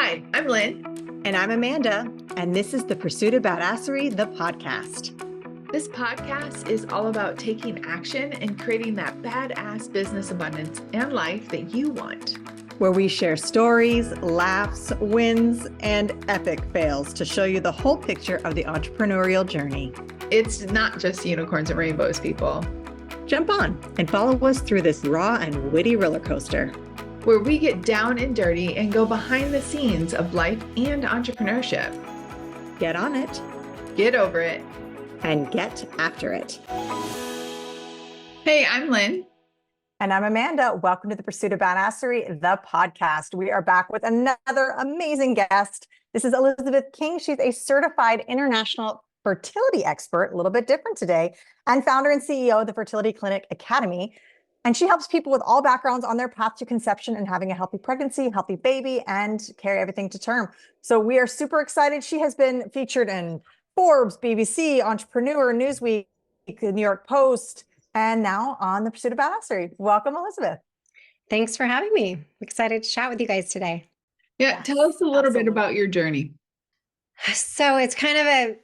Hi, I'm Lynn. And I'm Amanda, and this is the Pursuit of Badasserie, the podcast. This podcast is all about taking action and creating that badass business abundance and life that you want. Where we share stories, laughs, wins, and epic fails to show you the whole picture of the entrepreneurial journey. It's not just unicorns and rainbows, people. Jump on and follow us through this raw and witty roller coaster, where we get down and dirty and go behind the scenes of life and entrepreneurship. Get on it, get over it, and get after it. Hey, I'm Lynn. And I'm Amanda. Welcome to the Pursuit of Badasserie, the podcast. We are back with another amazing guest. This is Elizabeth King. She's a certified international fertility expert, a little bit different today, and founder and CEO of the Fertility Clinic Academy. And she helps people with all backgrounds on their path to conception and having a healthy pregnancy, healthy baby, and carry everything to term. So we are super excited. She has been featured in Forbes, BBC, Entrepreneur, Newsweek, the New York Post, and now on the Pursuit of Badasserie. Welcome, Elizabeth. Thanks for having me. I'm excited to chat with you guys today. Yeah, tell us a little bit about your journey. So it's kind of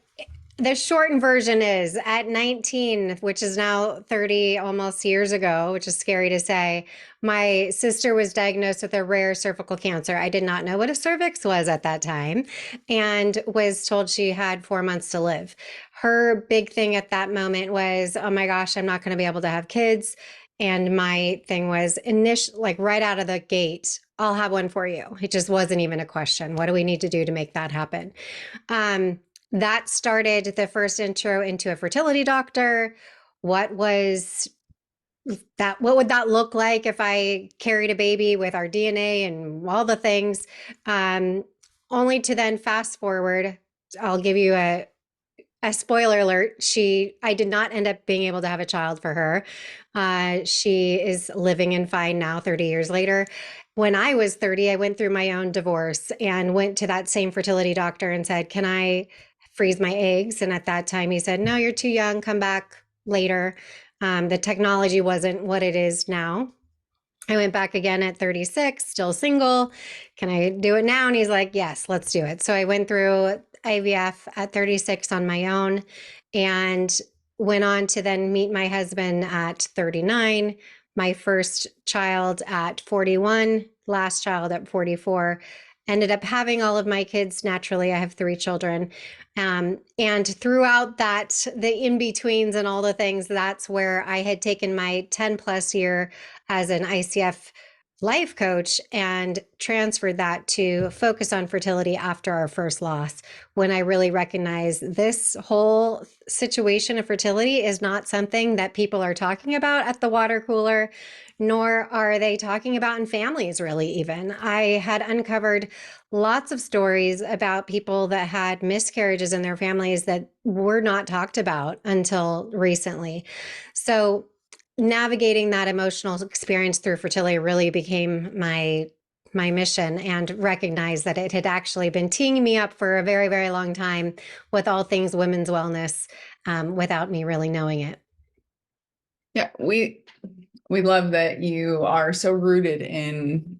the shortened version is at 19, which is now 30 almost years ago, which is scary to say, my sister was diagnosed with a rare cervical cancer. I did not know what a cervix was at that time and was told she had 4 months to live. Her big thing at that moment was, oh my gosh, I'm not going to be able to have kids. And my thing was like right out of the gate, I'll have one for you. It just wasn't even a question. What do we need to do to make that happen? That started the first intro into a fertility doctor. What would that look like if I carried a baby with our DNA and all the things? Only to then fast forward, I'll give you a spoiler alert. I did not end up being able to have a child for her. She is living and fine now, 30 years later. When I was 30, I went through my own divorce and went to that same fertility doctor and said, can I freeze my eggs? And at that time he said, no, you're too young, come back later. The technology wasn't what it is now. I went back again at 36, still single. Can I do it now? And he's like, yes, let's do it. So I went through IVF at 36 on my own and went on to then meet my husband at 39, my first child at 41, last child at 44. Ended up having all of my kids naturally. I have 3 children. And throughout that, the in-betweens and all the things, that's where I had taken my 10 plus year as an ICF life coach and transferred that to focus on fertility after our first loss, when I really recognized this whole situation of fertility is not something that people are talking about at the water cooler, nor are they talking about in families really even. I had uncovered lots of stories about people that had miscarriages in their families that were not talked about until recently. So navigating that emotional experience through fertility really became my mission, and recognized that it had actually been teeing me up for a very, very long time with all things women's wellness, without me really knowing it. Yeah, we love that you are so rooted in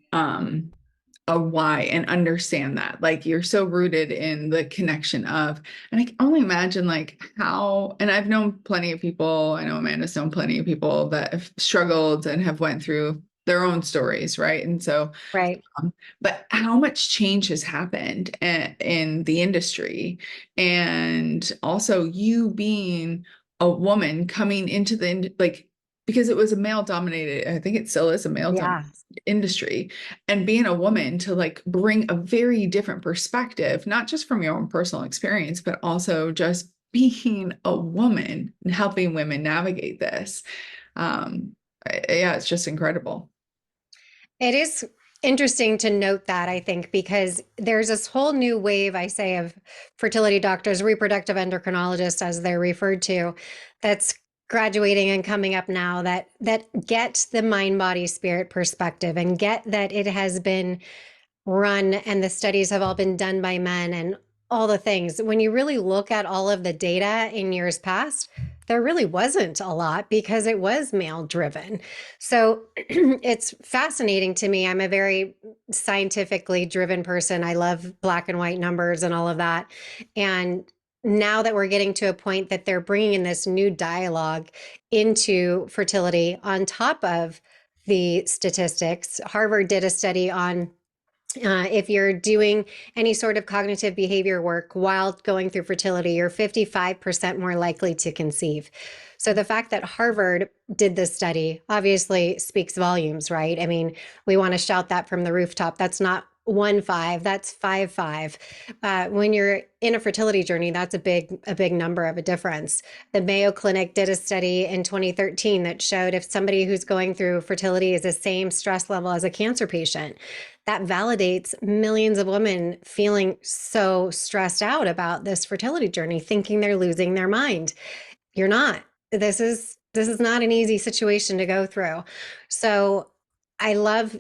a why and understand that, like you're so rooted in the connection of, and I can only imagine like how, and I've known plenty of people, I know Amanda's known plenty of people that have struggled and have went through their own stories. Right. And so, right. But how much change has happened in the industry, and also you being a woman coming into because it was a male dominated, I think it still is a male dominated industry, and being a woman to like bring a very different perspective, not just from your own personal experience, but also just being a woman and helping women navigate this. Yeah, it's just incredible. It is interesting to note that, I think, because there's this whole new wave, I say, of fertility doctors, reproductive endocrinologists, as they're referred to, that's graduating and coming up now that get the mind, body, spirit perspective and get that it has been run and the studies have all been done by men and all the things. When you really look at all of the data in years past, there really wasn't a lot because it was male driven. So it's fascinating to me. I'm a very scientifically driven person. I love black and white numbers and all of that. And now that we're getting to a point that they're bringing in this new dialogue into fertility on top of the statistics, Harvard did a study on if you're doing any sort of cognitive behavior work while going through fertility, you're 55% more likely to conceive. So the fact that Harvard did this study obviously speaks volumes, right? I mean, we want to shout that from the rooftop. That's not 1.5, that's 5.5. When you're in a fertility journey, that's a big number of a difference. The Mayo Clinic did a study in 2013 that showed if somebody who's going through fertility is the same stress level as a cancer patient, that validates millions of women feeling so stressed out about this fertility journey, thinking they're losing their mind. You're not. This is not an easy situation to go through. So I love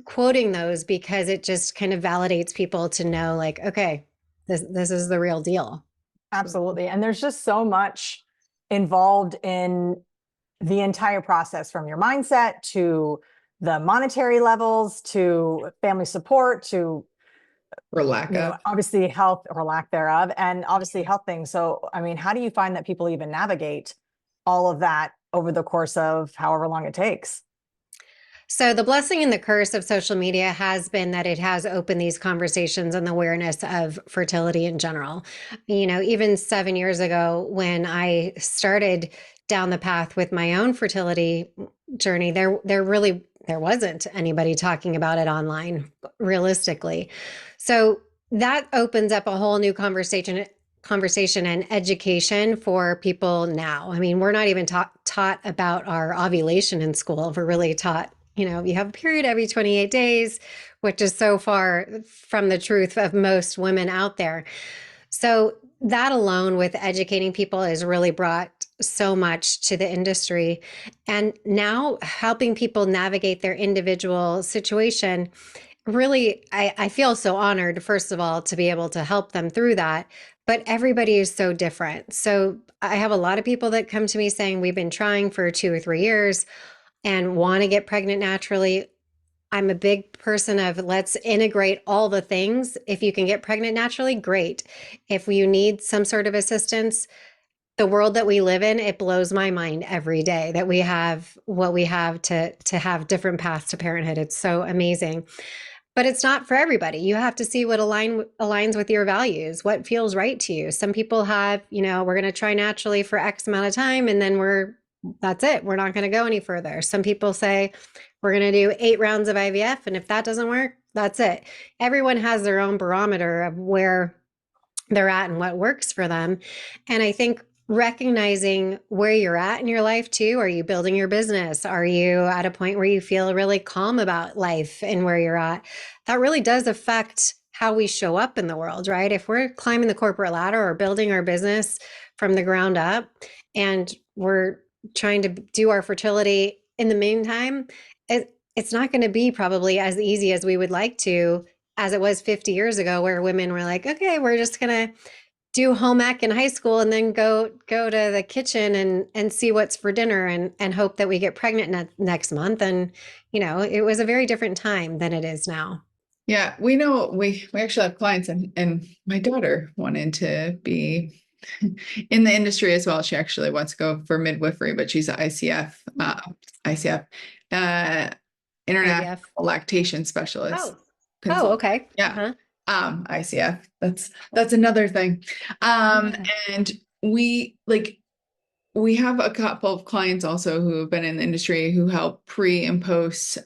quoting those because it just kind of validates people to know, like, okay, this is the real deal. Absolutely. And there's just so much involved in the entire process, from your mindset to the monetary levels to family support to, For lack of. obviously health or lack thereof, and obviously health things. So, I mean, how do you find that people even navigate all of that over the course of however long it takes? So the blessing and the curse of social media has been that it has opened these conversations and the awareness of fertility in general. Even 7 years ago, when I started down the path with my own fertility journey, there wasn't anybody talking about it online, realistically. So that opens up a whole new conversation and education for people now. I mean, we're not even taught about our ovulation in school. We're really taught, you have a period every 28 days, which is so far from the truth of most women out there. So that alone with educating people has really brought so much to the industry. And now helping people navigate their individual situation, really, I feel so honored, first of all, to be able to help them through that. But everybody is so different. So I have a lot of people that come to me saying, we've been trying for 2 or 3 years and want to get pregnant naturally. I'm a big person of let's integrate all the things. If you can get pregnant naturally, great. If you need some sort of assistance, the world that we live in, it blows my mind every day that we have what we have to have different paths to parenthood. It's so amazing. But it's not for everybody. You have to see what aligns with your values, what feels right to you. Some people have, we're going to try naturally for X amount of time and then that's it. We're not going to go any further. Some people say we're going to do 8 rounds of IVF. And if that doesn't work, that's it. Everyone has their own barometer of where they're at and what works for them. And I think recognizing where you're at in your life too. Are you building your business? Are you at a point where you feel really calm about life and where you're at? That really does affect how we show up in the world, right? If we're climbing the corporate ladder or building our business from the ground up and we're trying to do our fertility in the meantime, it's not going to be probably as easy as we would like to, as it was 50 years ago, where women were like, okay, we're just going to do home ec in high school and then go to the kitchen and see what's for dinner and hope that we get pregnant next month. And, it was a very different time than it is now. Yeah, we know we actually have clients and my daughter wanted to be in the industry as well. She actually wants to go for midwifery, but she's an ICF, international IVF. lactation specialist. Okay. Yeah. ICF. That's another thing. And we have a couple of clients also who have been in the industry who help pre and post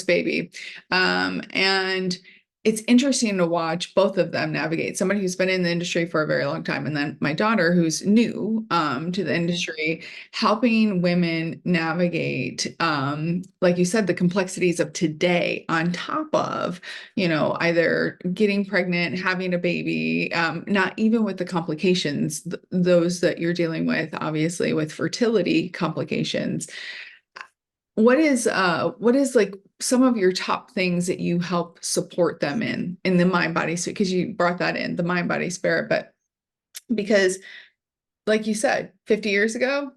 baby. And it's interesting to watch both of them navigate. Somebody who's been in the industry for a very long time, and then my daughter who's new to the industry, helping women navigate, like you said, the complexities of today on top of, either getting pregnant, having a baby, not even with the complications, those that you're dealing with, obviously with fertility complications. What is like some of your top things that you help support them in the mind body, because you brought that in, the mind body spirit, but because like you said, 50 years ago,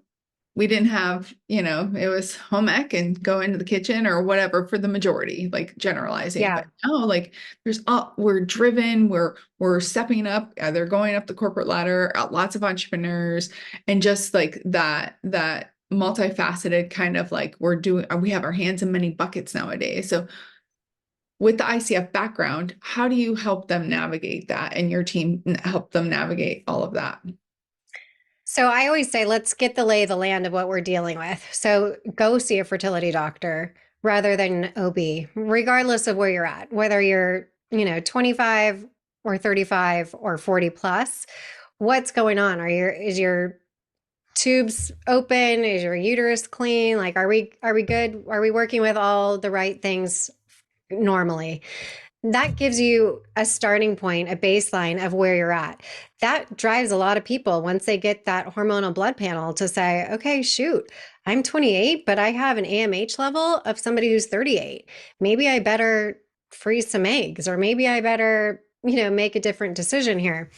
we didn't have, it was home ec and go into the kitchen or whatever for the majority, like generalizing. Yeah. But now, like we're driven, we're stepping up, they're going up the corporate ladder, lots of entrepreneurs, and just like that multifaceted kind of like we have our hands in many buckets nowadays. So with the ICF background, how do you help them navigate that and your team help them navigate all of that? So I always say, let's get the lay of the land of what we're dealing with. So go see a fertility doctor rather than OB, regardless of where you're at, whether you're, 25 or 35 or 40 plus. What's going on? Is your tubes open? Is your uterus clean? Like, are we good? Are we working with all the right things normally? That gives you a starting point, a baseline of where you're at. That drives a lot of people once they get that hormonal blood panel to say, okay, shoot, I'm 28, but I have an AMH level of somebody who's 38. Maybe I better freeze some eggs, or maybe I better, make a different decision here.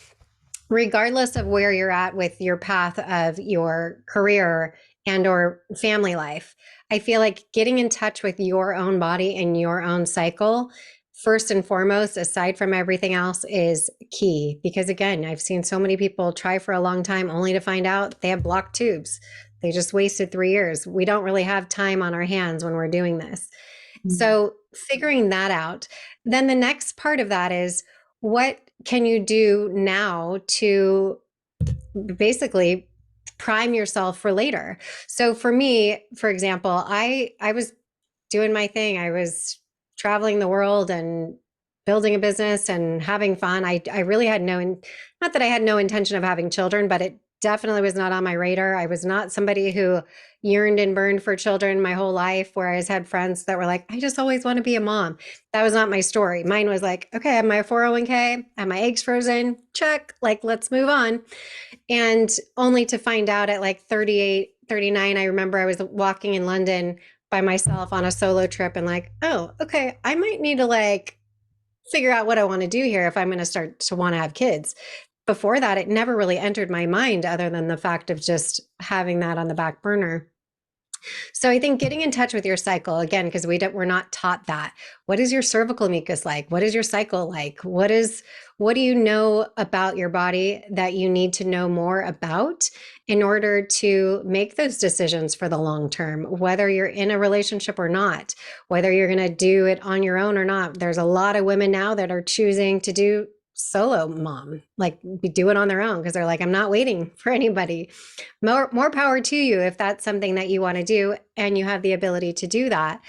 Regardless of where you're at with your path of your career and or family life, I feel like getting in touch with your own body and your own cycle, first and foremost, aside from everything else, is key. Because again, I've seen so many people try for a long time only to find out they have blocked tubes. They just wasted 3 years. We don't really have time on our hands when we're doing this. So figuring that out, then the next part of that is, what can you do now to basically prime yourself for later? So for me, for example, I was doing my thing. I was traveling the world and building a business and having fun. I really had not that I had no intention of having children, but it definitely was not on my radar. I was not somebody who yearned and burned for children my whole life, whereas I had friends that were like, I just always want to be a mom. That was not my story. Mine was like, okay, I have my 401k, I have my eggs frozen, check, like, let's move on. And only to find out at like 38, 39, I remember I was walking in London by myself on a solo trip and like, oh, okay, I might need to like figure out what I want to do here if I'm going to start to want to have kids. Before that, it never really entered my mind other than the fact of just having that on the back burner. So I think getting in touch with your cycle again, because we're not taught that. What is your cervical mucus like? What is your cycle like? What do you know about your body that you need to know more about in order to make those decisions for the long term, whether you're in a relationship or not, whether you're going to do it on your own or not. There's a lot of women now that are choosing to do solo mom, like do it on their own because they're like, I'm not waiting for anybody. More power to you if that's something that you want to do and you have the ability to do that.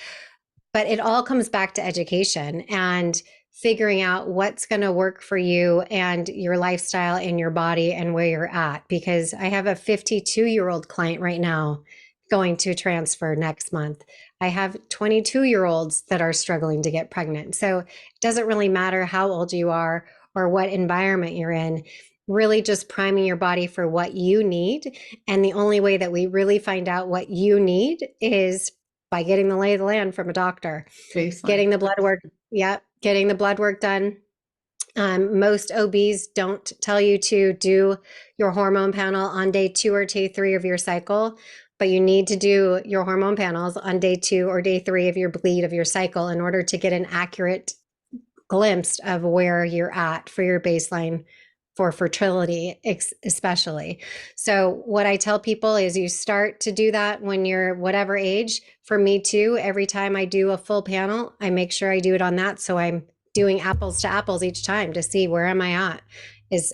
But it all comes back to education and figuring out what's going to work for you and your lifestyle and your body and where you're at. Because I have a 52-year-old client right now going to transfer next month. I have 22-year-olds that are struggling to get pregnant. So it doesn't really matter how old you are or what environment you're in, really just priming your body for what you need. And the only way that we really find out what you need is by getting the lay of the land from a doctor, getting the blood work. Yeah, getting the blood work done. Most OBs don't tell you to do your hormone panel on day 2 or day 3 of your cycle, but you need to do your hormone panels on day 2 or day 3 of your bleed of your cycle in order to get an accurate glimpse of where you're at for your baseline for fertility, especially. So what I tell people is you start to do that when you're whatever age. For me too, every time I do a full panel, I make sure I do it on that. So I'm doing apples to apples each time to see where am I at?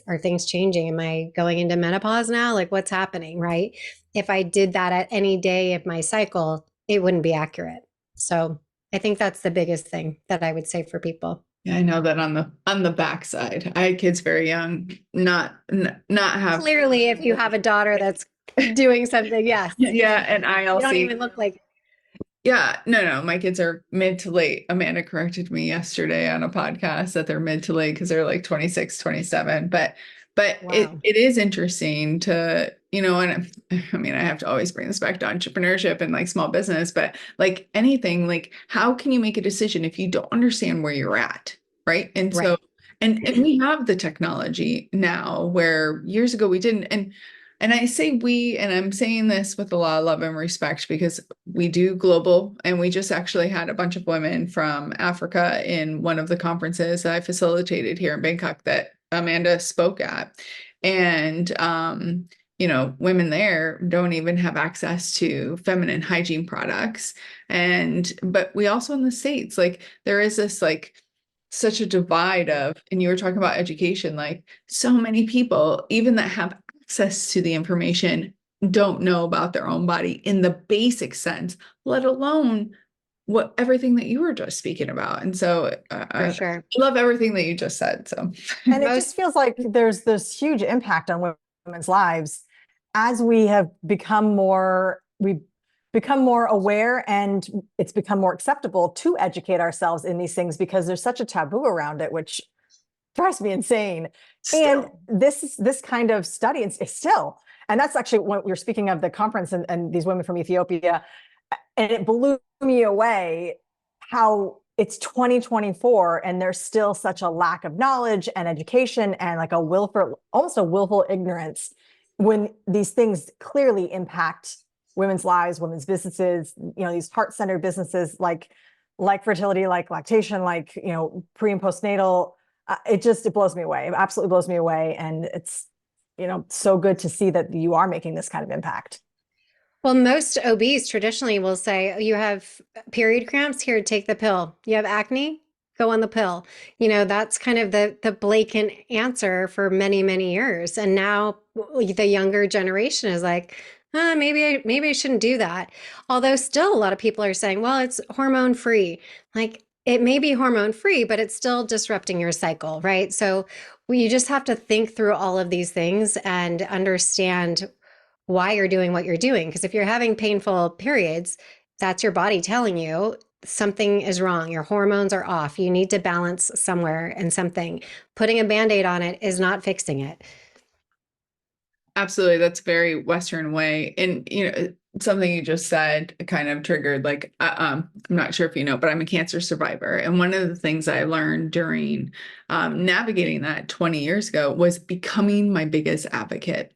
Are things changing? Am I going into menopause now? Like what's happening, right? If I did that at any day of my cycle, it wouldn't be accurate. So I think that's the biggest thing that I would say for people. Yeah, I know that on the backside. I had kids very young, not have. Clearly, if you have a daughter that's doing something, yes. Yeah, and You don't even look like. Yeah, no, my kids are mid to late. Amanda corrected me yesterday on a podcast that they're mid to late because they're like 26, 27. But Wow. it is interesting to, and I mean, I have to always bring this back to entrepreneurship and like small business, but like anything, like how can you make a decision if you don't understand where you're at? Right. And Right. so, and we have the technology now where years ago we didn't. And I say we, and I'm saying this with a lot of love and respect because we do global, and we just actually had a bunch of women from Africa in one of the conferences that I facilitated here in Bangkok that Amanda spoke at. And, women there don't even have access to feminine hygiene products. But we also in the States, like there is this like such a divide of, and you were talking about education, like so many people, even that have access to the information, don't know about their own body in the basic sense, let alone what everything that you were just speaking about. And so For I sure. love everything that you just said. So And it just Most, feels like there's this huge impact on women's lives as we've become more aware, and it's become more acceptable to educate ourselves in these things because there's such a taboo around it, which drives me insane. And still, this kind of study is still, and that's actually when we were speaking of the conference and these women from Ethiopia, and it blew me away how it's 2024 and there's still such a lack of knowledge and education and like almost a willful ignorance when these things clearly impact women's lives, women's businesses, these heart-centered businesses like fertility, like lactation, like, pre and postnatal. It blows me away. It absolutely blows me away. And it's, so good to see that you are making this kind of impact. well, most OBs traditionally will say, "Oh, you have period cramps, here, take the pill. You have acne, go on the pill." That's kind of the blatant answer for many, many years. And now the younger generation is like, maybe I shouldn't do that. Although still a lot of people are saying, well, it's hormone free. Like it may be hormone free, but it's still disrupting your cycle, right? So you just have to think through all of these things and understand why you're doing what you're doing. Because if you're having painful periods, that's your body telling you something is wrong. Your hormones are off. You need to balance somewhere and something. Putting a band-aid on it is not fixing it. absolutely. That's very Western way. And, something you just said kind of triggered, like, I'm not sure if you know, but I'm a cancer survivor. And one of the things I learned during navigating that 20 years ago was becoming my biggest advocate.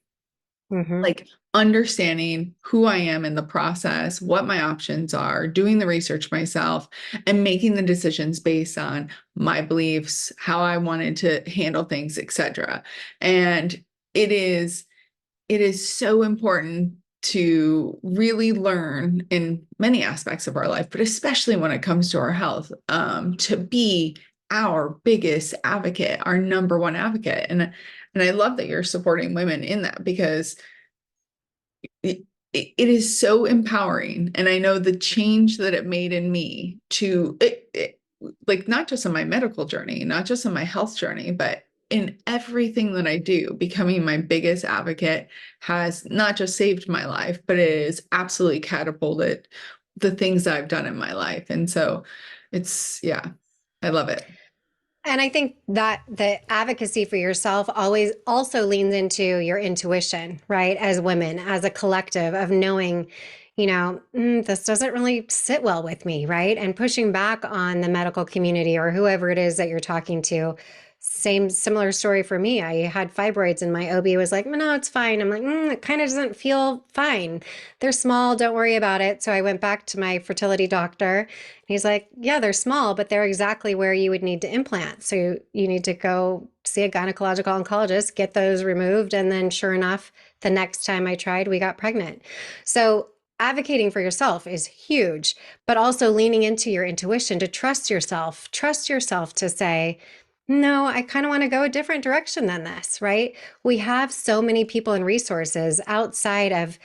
Mm-hmm. Like understanding who I am in the process, what my options are, doing the research myself, and making the decisions based on my beliefs, how I wanted to handle things, etc. And it is it is so important to really learn in many aspects of our life, but especially when it comes to our health, to be our biggest advocate, our number one advocate. And I love that you're supporting women in that because it is so empowering. And I know the change that it made in me like not just on my medical journey, not just on my health journey, but in everything that I do, becoming my biggest advocate has not just saved my life, but it is absolutely catapulted the things that I've done in my life. And so yeah, I love it. And I think that the advocacy for yourself always also leans into your intuition, right? As women, as a collective of knowing, this doesn't really sit well with me, right? And pushing back on the medical community or whoever it is that you're talking to. Similar story for me. I had fibroids and my OB was like, no, it's fine. I'm like, it kind of doesn't feel fine. They're small. Don't worry about it. So I went back to my fertility doctor. He's like, yeah, they're small, but they're exactly where you would need to implant. So you need to go see a gynecological oncologist, get those removed. And then sure enough, the next time I tried, we got pregnant. So advocating for yourself is huge, but also leaning into your intuition to trust yourself to say, no, I kind of want to go a different direction than this, right? We have so many people and resources outside of,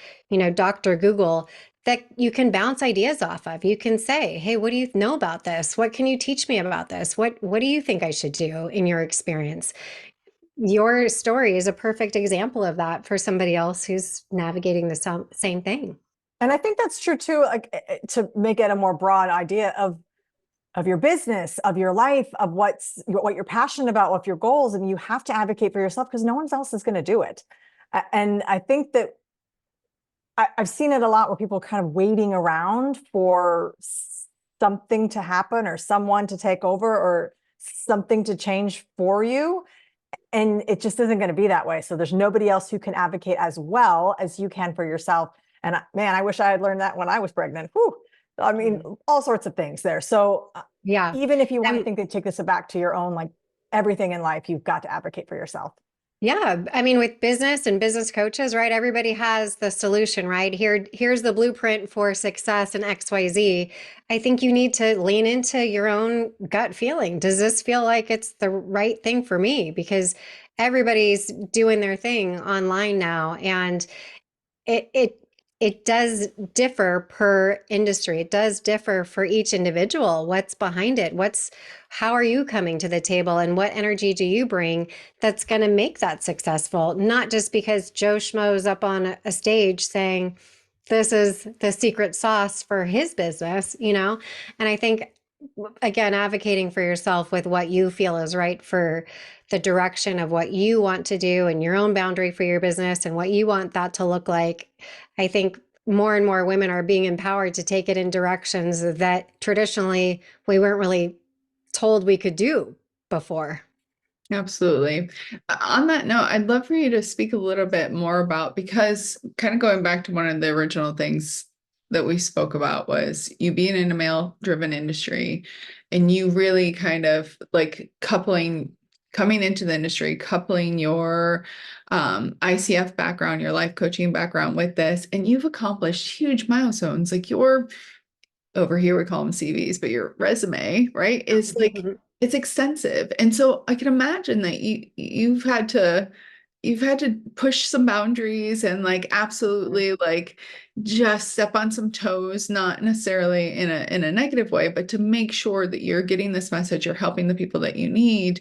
Dr. Google that you can bounce ideas off of. You can say, hey, what do you know about this? What can you teach me about this? What do you think I should do in your experience? Your story is a perfect example of that for somebody else who's navigating the same thing. And I think that's true too, like to make it a more broad idea of your business, of your life, of what you're passionate about, what your goals, and you have to advocate for yourself because no one else is going to do it. And I think that I've seen it a lot where people are kind of waiting around for something to happen or someone to take over or something to change for you. And it just isn't going to be that way. So there's nobody else who can advocate as well as you can for yourself. And man, I wish I had learned that when I was pregnant. Whew. I mean, all sorts of things there. So Yeah. even if you want to And think to take this back to your own, like everything in life, you've got to advocate for yourself. yeah, I mean, with business and business coaches, right? Everybody has the solution, right? Here's the blueprint for success in XYZ. I think you need to lean into your own gut feeling. Does this feel like it's the right thing for me? Because everybody's doing their thing online now, and it it does differ per industry. It does differ for each individual. What's behind it? How are you coming to the table, and what energy do you bring that's going to make that successful? Not just because Joe Schmo's up on a stage saying this is the secret sauce for his business, you know? And I think, again, advocating for yourself with what you feel is right for the direction of what you want to do and your own boundary for your business and what you want that to look like. I think more and more women are being empowered to take it in directions that traditionally we weren't really told we could do before. Absolutely. On that note, I'd love for you to speak a little bit more about, because kind of going back to one of the original things that we spoke about was you being in a male-driven industry, and you really kind of like coming into the industry, coupling your ICF background, your life coaching background with this, and you've accomplished huge milestones. Like your, over here we call them CVs, but your resume, right, is like it's extensive. And so I can imagine that you've had to push some boundaries and like absolutely like just step on some toes, not necessarily in a negative way, but to make sure that you're getting this message, you're helping the people that you need.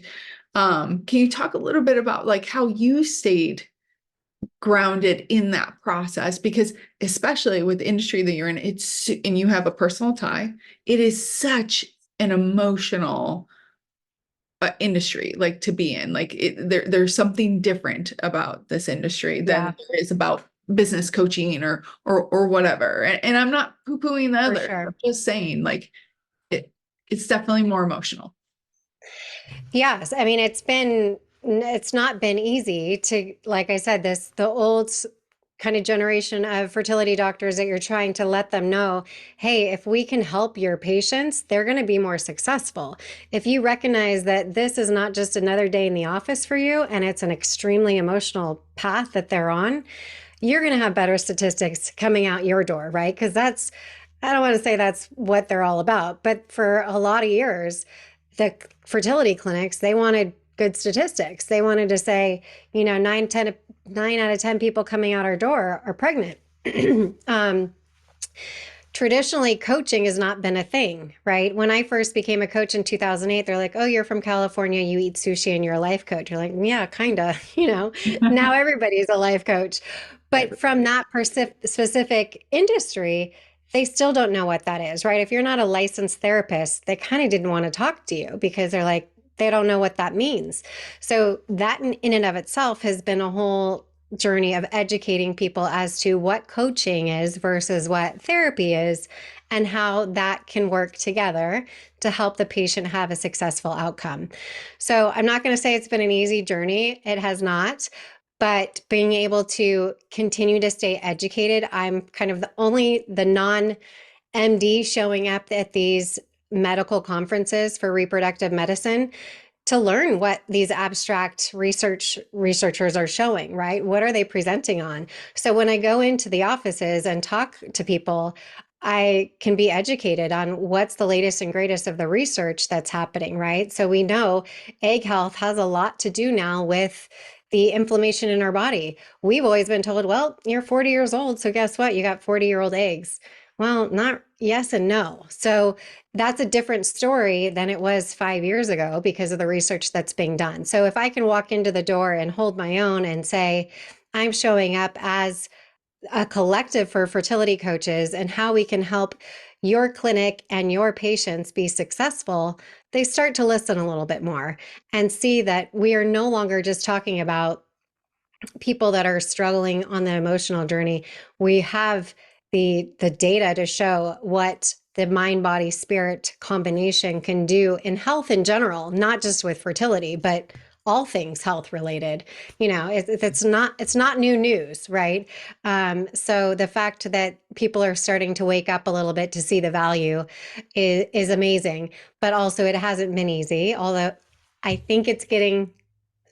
Can you talk a little bit about like how you stayed grounded in that process? Because especially with the industry that you're in, and you have a personal tie, it is such an emotional industry like to be in. Like there's something different about this industry than Yeah, there is about business coaching or whatever. And I'm not poo-pooing the for other. I'm sure. just saying like it's definitely more emotional. Yes, I mean it's not been easy to, like I said, the old kind of generation of fertility doctors that you're trying to let them know, hey, if we can help your patients, they're going to be more successful. If you recognize that this is not just another day in the office for you and it's an extremely emotional path that they're on, you're going to have better statistics coming out your door, right? Because I don't want to say that's what they're all about, but for a lot of years, the fertility clinics, they wanted good statistics. They wanted to say, 9 out of 10 people coming out our door are pregnant. um, Traditionally, coaching has not been a thing, right? When I first became a coach in 2008, they're like, oh, you're from California, you eat sushi and you're a life coach. You're like, yeah, kind of, now everybody's a life coach. But from that specific industry, they still don't know what that is, right? If you're not a licensed therapist, they kind of didn't want to talk to you because they're like, they don't know what that means. So that in and of itself has been a whole journey of educating people as to what coaching is versus what therapy is and how that can work together to help the patient have a successful outcome. So I'm not going to say it's been an easy journey. It has not. But being able to continue to stay educated, I'm kind of the non MD showing up at these medical conferences for reproductive medicine to learn what these abstract researchers are showing, right? What are they presenting on? So when I go into the offices and talk to people, I can be educated on what's the latest and greatest of the research that's happening, right? So we know egg health has a lot to do now with the inflammation in our body. We've always been told, well, you're 40 years old, so guess what? You got 40-year-old eggs. Well, not yes and no. So that's a different story than it was 5 years ago because of the research that's being done. So if I can walk into the door and hold my own and say, I'm showing up as a collective for fertility coaches and how we can help your clinic and your patients be successful, they start to listen a little bit more and see that we are no longer just talking about people that are struggling on the emotional journey. We have the data to show what the mind body spirit combination can do in health in general, not just with fertility, but all things health related. It's not new news, right? So the fact that people are starting to wake up a little bit to see the value is amazing, but also it hasn't been easy, although I think it's getting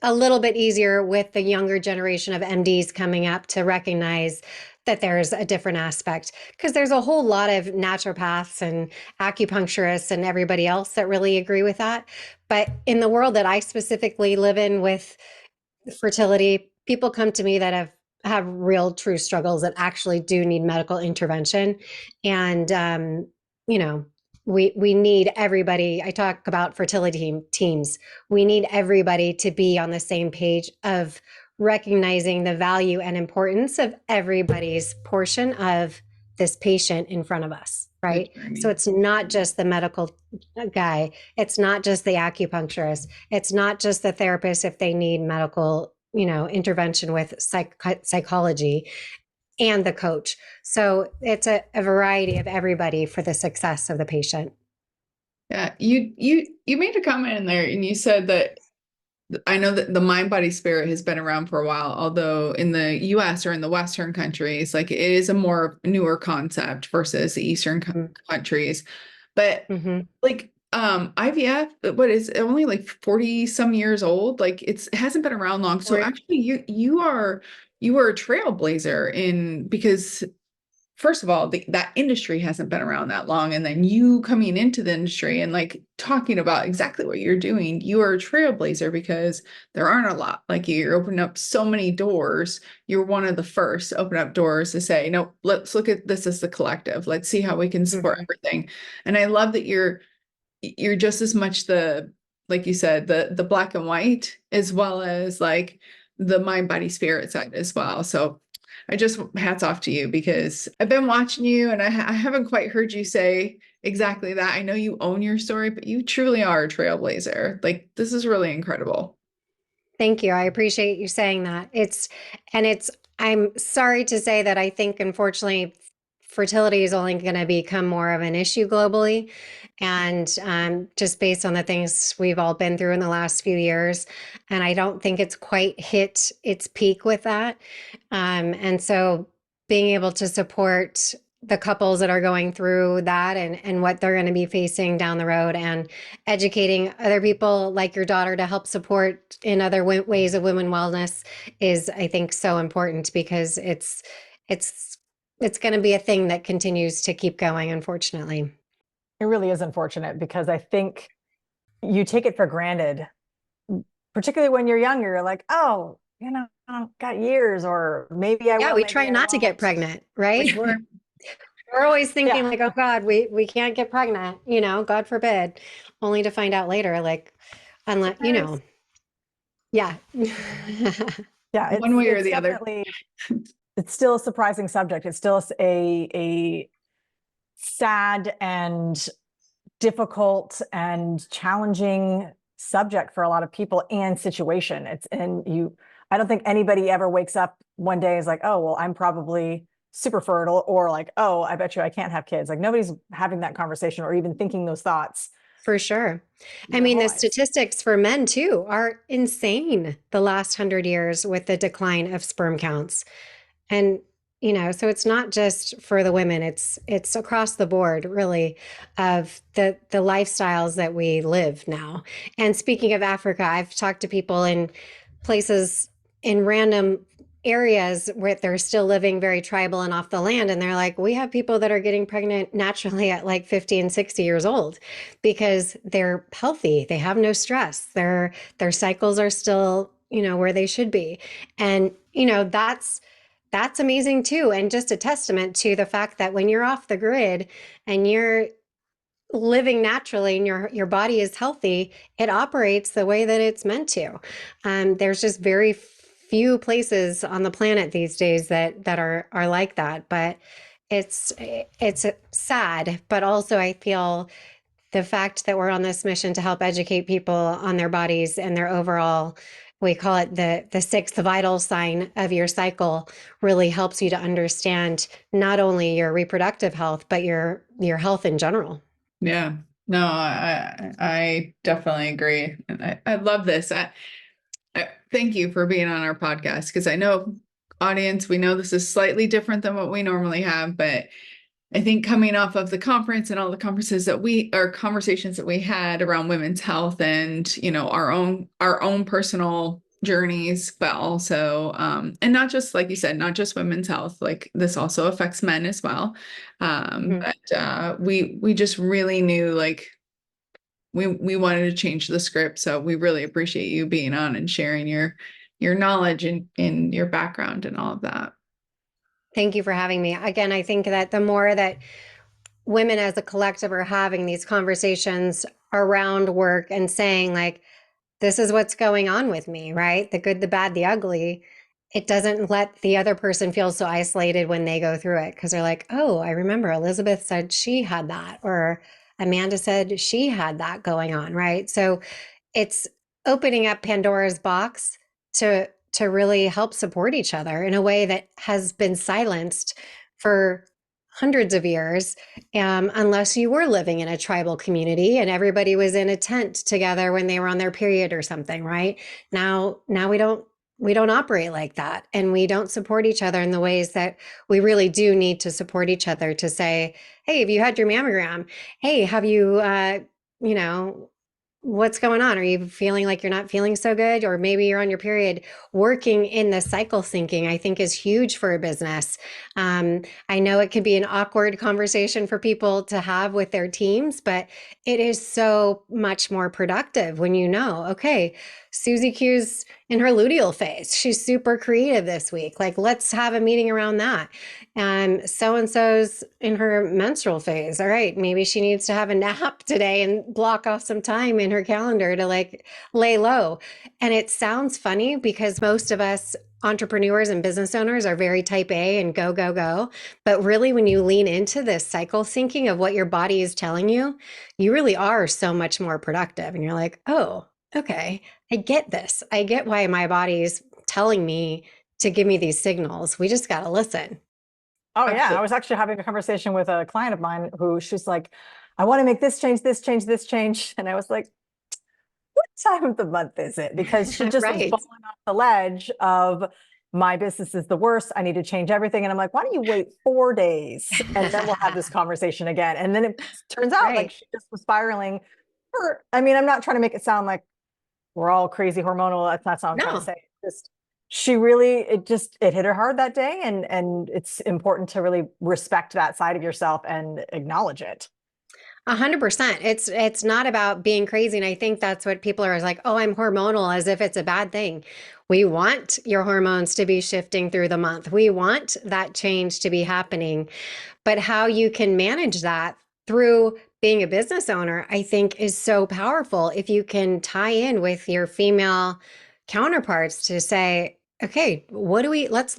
a little bit easier with the younger generation of MDs coming up to recognize that there's a different aspect, because there's a whole lot of naturopaths and acupuncturists and everybody else that really agree with that. But in the world that I specifically live in with fertility, people come to me that have real true struggles that actually do need medical intervention. And you know, we need everybody. I talk about fertility teams. We need everybody to be on the same page of recognizing the value and importance of everybody's portion of this patient in front of us, right? So it's not just the medical guy, it's not just the acupuncturist, it's not just the therapist if they need medical, intervention with psychology, and the coach. So it's a variety of everybody for the success of the patient. Yeah, you made a comment in there and you said that I know that the mind body spirit has been around for a while, although in the US or in the Western countries, like it is a more newer concept versus the Eastern countries. But like IVF, what is it, only like 40 some years old? Like it hasn't been around long. So actually you are a trailblazer in because first of all, that industry hasn't been around that long. And then you coming into the industry and like talking about exactly what you're doing, you are a trailblazer because there aren't a lot like you. You're opening up so many doors. You're one of the first to open up doors to say, no, let's look at this as the collective. Let's see how we can support everything. And I love that you're just as much like you said, the black and white, as well as like the mind, body, spirit side as well. So I just hats off to you because I've been watching you and I haven't quite heard you say exactly that. I know you own your story, but you truly are a trailblazer. Like this is really incredible. Thank you. I appreciate you saying that. I'm sorry to say that I think, unfortunately, fertility is only going to become more of an issue globally. And just based on the things we've all been through in the last few years. And I don't think it's quite hit its peak with that. And so being able to support the couples that are going through that and what they're going to be facing down the road, and educating other people like your daughter to help support in other ways of women wellness is, I think, so important, because it's going to be a thing that continues to keep going, unfortunately. It really is unfortunate because I think you take it for granted, particularly when you're younger. You're like, oh, I've got years, or maybe I will. Yeah, we maybe try I not to get won't. pregnant, right? We're always thinking like, oh God, we can't get pregnant, God forbid, only to find out later, like, unless, yeah. Yeah, One way or the other. definitely, it's still a surprising subject. It's still a sad and difficult and challenging subject for a lot of people and situation. I don't think anybody ever wakes up one day and is like, oh, well, I'm probably super fertile, or like, oh, I bet you I can't have kids. Like nobody's having that conversation or even thinking those thoughts. For sure. I mean, the statistics for men too are insane the last 100 years with the decline of sperm counts. And, so it's not just for the women, it's across the board, really, of the lifestyles that we live now. And speaking of Africa, I've talked to people in places in random areas where they're still living very tribal and off the land, and they're like, we have people that are getting pregnant naturally at like 50 and 60 years old because they're healthy, they have no stress, their cycles are still where they should be. And that's amazing too, and just a testament to the fact that when you're off the grid and you're living naturally and your body is healthy, it operates the way that it's meant to. There's just very few places on the planet these days that are like that. But it's sad, but also I feel the fact that we're on this mission to help educate people on their bodies and their overall, we call it the sixth vital sign of your cycle, really helps you to understand not only your reproductive health, but your health in general. Yeah, no, I definitely agree. And I love this. thank you for being on our podcast, because I know, audience, we know this is slightly different than what we normally have, but I think coming off of the conference and all the conversations that we had around women's health and, our own personal journeys, but also, and not just, like you said, not just women's health, like this also affects men as well. Mhm. But we just really knew, like, we wanted to change the script. So we really appreciate you being on and sharing your knowledge and in your background and all of that. Thank you for having me. Again, I think that the more that women as a collective are having these conversations around work and saying, like, this is what's going on with me, right? The good, the bad, the ugly. It doesn't let the other person feel so isolated when they go through it, because they're like, oh, I remember Elizabeth said she had that, or Amanda said she had that going on, right? So it's opening up Pandora's box to really help support each other in a way that has been silenced for hundreds of years, unless you were living in a tribal community and everybody was in a tent together when they were on their period or something, right? Now we don't operate like that, and we don't support each other in the ways that we really do need to support each other, to say, hey, have you had your mammogram? Hey, have you you know what's going on? Are you feeling like you're not feeling so good? Or maybe you're on your period. Working in the cycle syncing, I think, is huge for a business. I know it could be an awkward conversation for people to have with their teams, but it is so much more productive when you know, okay, Susie Q's in her luteal phase. She's super creative this week. Like, let's have a meeting around that. And so's in her menstrual phase. All right, maybe she needs to have a nap today and block off some time in her calendar to, like, lay low. And it sounds funny because most of us entrepreneurs and business owners are very type A and go, go, go. But really, when you lean into this cycle syncing of what your body is telling you really are so much more productive. And you're like, oh, okay, I get this. I get why my body's telling me to give me these signals. We just got to listen. Oh yeah, I Absolutely. was actually having a conversation with a client of mine who she's like, I want to make this change, this change, this change. And I was like, what time of the month is it? Because she just was Right. falling off the ledge of, my business is the worst. I need to change everything. And I'm like, why don't you wait 4 days and then we'll have this conversation again? And then it turns out like Right. she just was spiraling. I mean, I'm not trying to make it sound like we're all crazy hormonal. That's not what I'm trying to No, say. Just she really, it hit her hard that day. And it's important to really respect that side of yourself and acknowledge it. 100%. It's not about being crazy. And I think that's what people are like, oh, I'm hormonal, as if it's a bad thing. We want your hormones to be shifting through the month. We want that change to be happening. But how you can manage that through being a business owner, I think, is so powerful. If you can tie in with your female counterparts to say, okay, what do we, let's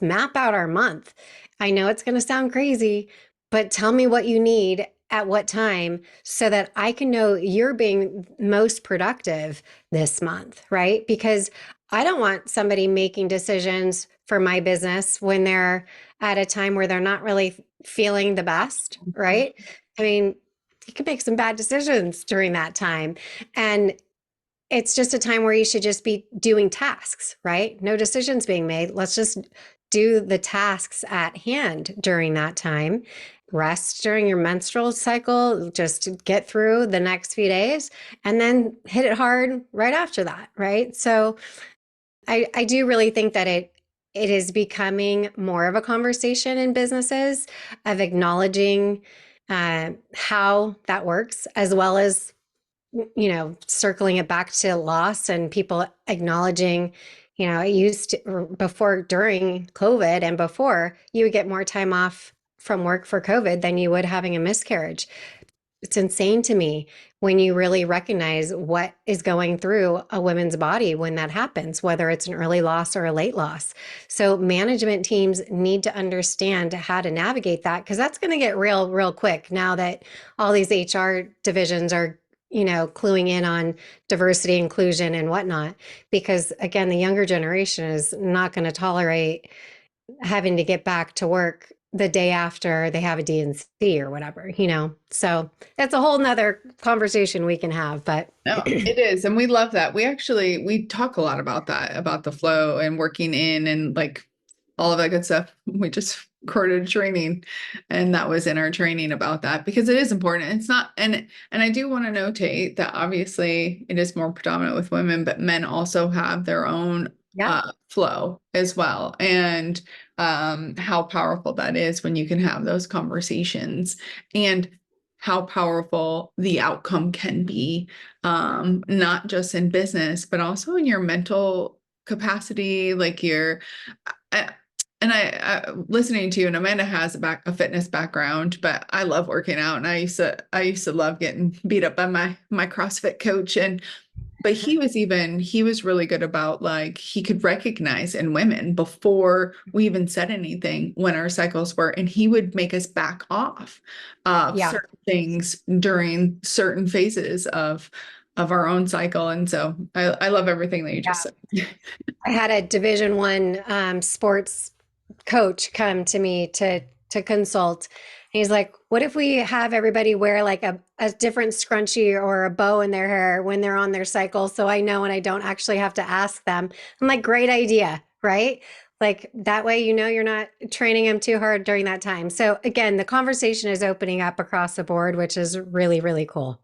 map out our month. I know it's going to sound crazy, but tell me what you need at what time so that I can know you're being most productive this month, right? Because I don't want somebody making decisions for my business when they're at a time where they're not really feeling the best, right? I mean, you can make some bad decisions during that time. And it's just a time where you should just be doing tasks, right? No decisions being made. Let's just do the tasks at hand during that time. Rest during your menstrual cycle, just get through the next few days and then hit it hard right after that, right? So I do really think that it is becoming more of a conversation in businesses of acknowledging how that works, as well as circling it back to loss and people acknowledging, it used to, before, during COVID and before, you would get more time off from work for COVID than you would having a miscarriage. It's insane to me when you really recognize what is going through a woman's body when that happens, whether it's an early loss or a late loss. So management teams need to understand how to navigate that, because that's going to get real, real quick now that all these HR divisions are, cluing in on diversity, inclusion, and whatnot. Because again, the younger generation is not going to tolerate having to get back to work the day after they have a D&C or whatever, So that's a whole nother conversation we can have, but No, it is. And we love that. We talk a lot about that, about the flow and working in and like all of that good stuff. We just recorded a training and that was in our training about that because it is important. It's not, and I do want to notate that obviously it is more predominant with women, but men also have their own flow as well. And how powerful that is when you can have those conversations and how powerful the outcome can be, not just in business, but also in your mental capacity, like I listening to you, and Amanda has a fitness background, but I love working out, and I used to love getting beat up by my CrossFit coach, but he was really good about like he could recognize in women before we even said anything when our cycles were, and he would make us back off certain things during certain phases of our own cycle, and so I love everything that you just said. I had a Division I sports coach come to me to consult. And he's like, what if we have everybody wear like a different scrunchie or a bow in their hair when they're on their cycle? So I know, and I don't actually have to ask them. I'm like, great idea, right? Like that way, you're not training them too hard during that time. So again, the conversation is opening up across the board, which is really, really cool.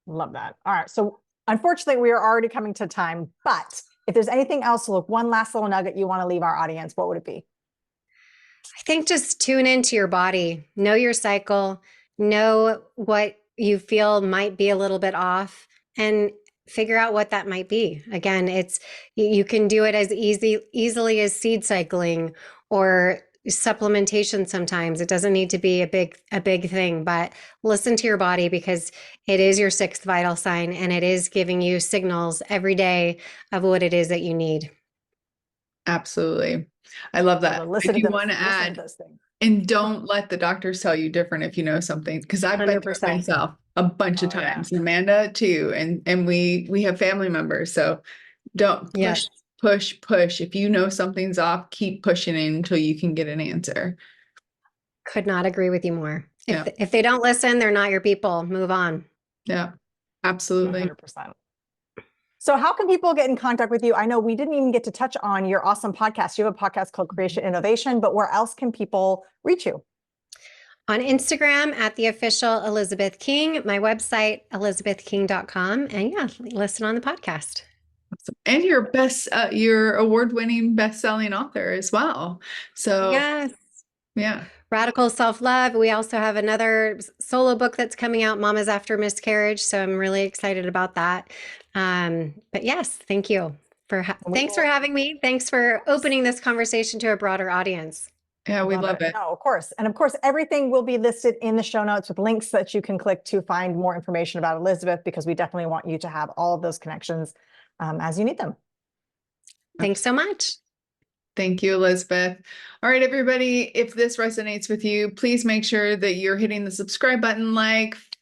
Love that. All right. So unfortunately, we are already coming to time, but if there's anything else, look, one last little nugget you want to leave our audience, what would it be? I think just tune into your body, know your cycle, know what you feel might be a little bit off, and figure out what that might be. Again, you can do it as easily as seed cycling or supplementation. Sometimes it doesn't need to be a big thing, but listen to your body because it is your sixth vital sign and it is giving you signals every day of what it is that you need. Absolutely. I love that. If you want to add, and don't let the doctors tell you different if you know something, because I've been through it myself a bunch of times, Amanda too, and we have family members, so don't push. If you know something's off, keep pushing it until you can get an answer. Could not agree with you more. If they don't listen, they're not your people. Move on. Yeah, absolutely. 100%. So how can people get in contact with you? I know we didn't even get to touch on your awesome podcast. You have a podcast called Creation Innovation, but where else can people reach you? On Instagram at the official Elizabeth King, my website, elizabethking.com. And listen on the podcast. Awesome. And your award-winning best-selling author as well. So yes. Yeah. Radical Self-Love. We also have another solo book that's coming out, Mamas After Miscarriage. So I'm really excited about that. But yes, thank you thanks for having me. Thanks for opening this conversation to a broader audience. Yeah, we love it. No, of course. And of course, everything will be listed in the show notes with links that you can click to find more information about Elizabeth, because we definitely want you to have all of those connections as you need them. Thanks so much. Thank you, Elizabeth. All right, everybody, if this resonates with you, please make sure that you're hitting the subscribe button,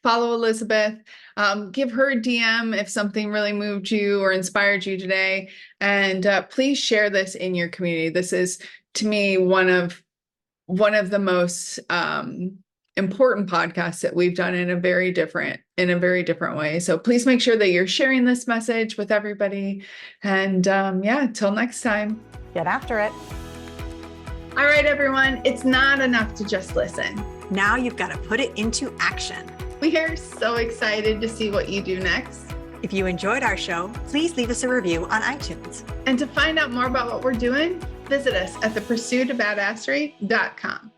follow Elizabeth, give her a DM if something really moved you or inspired you today. And please share this in your community. This is, to me, one of the most important podcasts that we've done in a very different way. So please make sure that you're sharing this message with everybody. And till next time. Get after it. All right, everyone, it's not enough to just listen. Now you've got to put it into action. We are so excited to see what you do next. If you enjoyed our show, please leave us a review on iTunes. And to find out more about what we're doing, visit us at thepursuitofbadasserie.com.